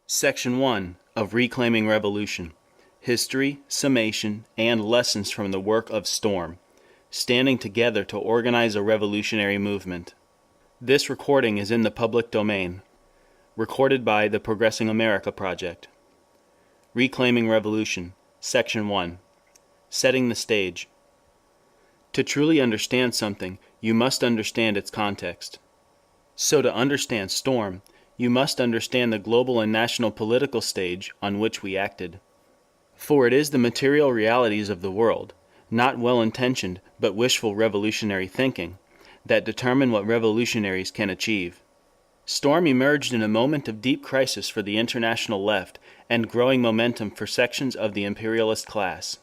Section 1 of Reclaiming Revolution. History, Summation, and Lessons from the Work of Storm. Standing Together to Organize a Revolutionary Movement. This recording is in the public domain. Recorded by the Progressing America Project. Reclaiming Revolution. Section 1. Setting the Stage. To truly understand something, you must understand its context. So to understand Storm, you must understand the global and national political stage on which we acted. For it is the material realities of the world, not well-intentioned but wishful revolutionary thinking, that determine what revolutionaries can achieve. Storm emerged in a moment of deep crisis for the international left and growing momentum for sections of the imperialist class.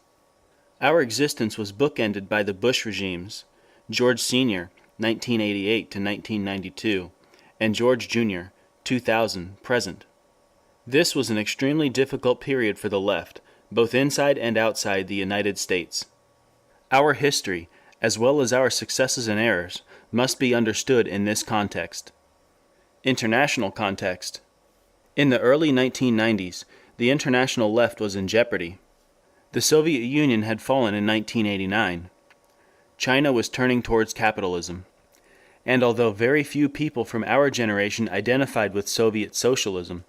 Our existence was bookended by the Bush regimes, George Sr., 1988 to 1992, and George Jr., 2000, present. This was an extremely difficult period for the left, both inside and outside the United States. Our history, as well as our successes and errors, must be understood in this context. International context. In the early 1990s, the international left was in jeopardy. The Soviet Union had fallen in 1989. China was turning towards capitalism. And although very few people from our generation identified with Soviet socialism,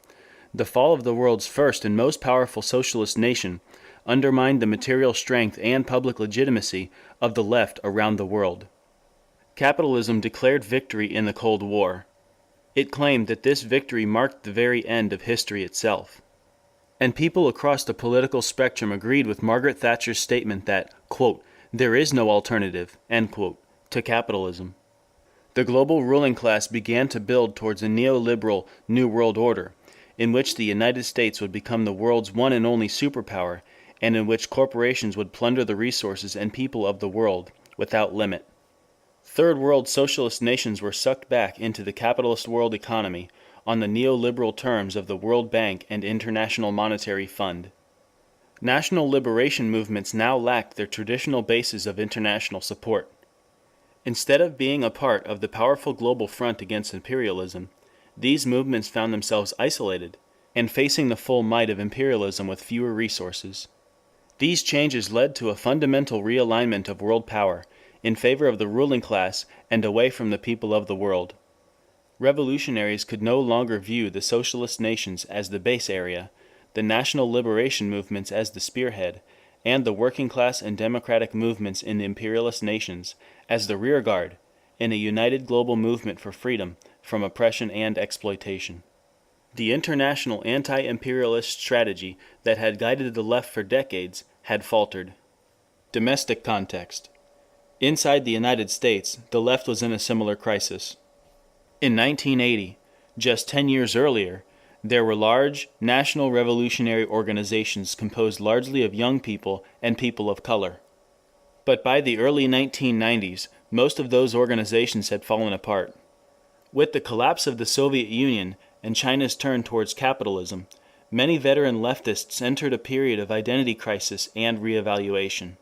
the fall of the world's first and most powerful socialist nation undermined the material strength and public legitimacy of the left around the world. Capitalism declared victory in the Cold War. It claimed that this victory marked the very end of history itself. And people across the political spectrum agreed with Margaret Thatcher's statement that, quote, there is no alternative, end quote, to capitalism. The global ruling class began to build towards a neoliberal New World Order, in which the United States would become the world's one and only superpower, and in which corporations would plunder the resources and people of the world, without limit. Third world socialist nations were sucked back into the capitalist world economy, on the neoliberal terms of the World Bank and International Monetary Fund. National liberation movements now lacked their traditional bases of international support. Instead of being a part of the powerful global front against imperialism, these movements found themselves isolated, and facing the full might of imperialism with fewer resources. These changes led to a fundamental realignment of world power, in favor of the ruling class and away from the people of the world. Revolutionaries could no longer view the socialist nations as the base area, the national liberation movements as the spearhead, and the working class and democratic movements in the imperialist nations as the rearguard, in a united global movement for freedom from oppression and exploitation. The international anti-imperialist strategy that had guided the left for decades had faltered. Domestic context. Inside the United States, the left was in a similar crisis. In 1980, just 10 years earlier, there were large, national revolutionary organizations composed largely of young people and people of color. But by the early 1990s, most of those organizations had fallen apart. With the collapse of the Soviet Union and China's turn towards capitalism, many veteran leftists entered a period of identity crisis and reevaluation.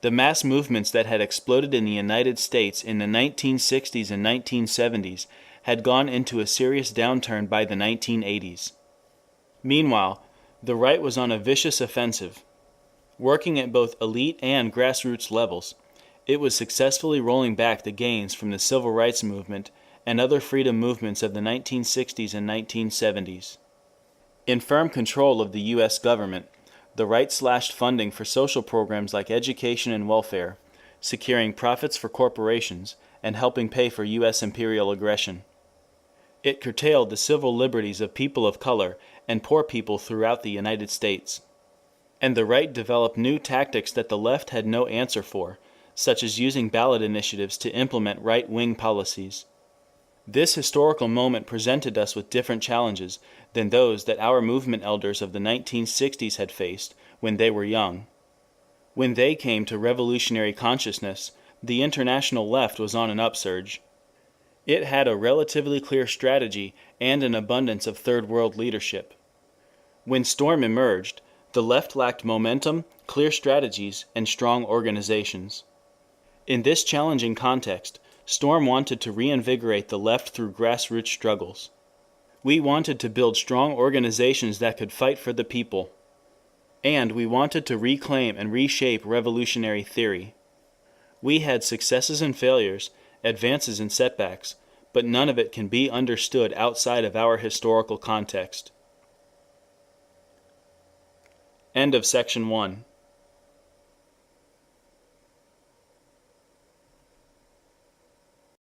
The mass movements that had exploded in the United States in the 1960s and 1970s had gone into a serious downturn by the 1980s. Meanwhile, the right was on a vicious offensive. Working at both elite and grassroots levels, it was successfully rolling back the gains from the civil rights movement and other freedom movements of the 1960s and 1970s. In firm control of the U.S. government, the right slashed funding for social programs like education and welfare, securing profits for corporations, and helping pay for U.S. imperial aggression. It curtailed the civil liberties of people of color and poor people throughout the United States. And the right developed new tactics that the left had no answer for, such as using ballot initiatives to implement right-wing policies. This historical moment presented us with different challenges than those that our movement elders of the 1960s had faced when they were young. When they came to revolutionary consciousness, the international left was on an upsurge. It had a relatively clear strategy and an abundance of third world leadership. When Storm emerged, the left lacked momentum, clear strategies, and strong organizations. In this challenging context, Storm wanted to reinvigorate the left through grassroots struggles. We wanted to build strong organizations that could fight for the people. And we wanted to reclaim and reshape revolutionary theory. We had successes and failures, advances and setbacks, but none of it can be understood outside of our historical context. End of section 1.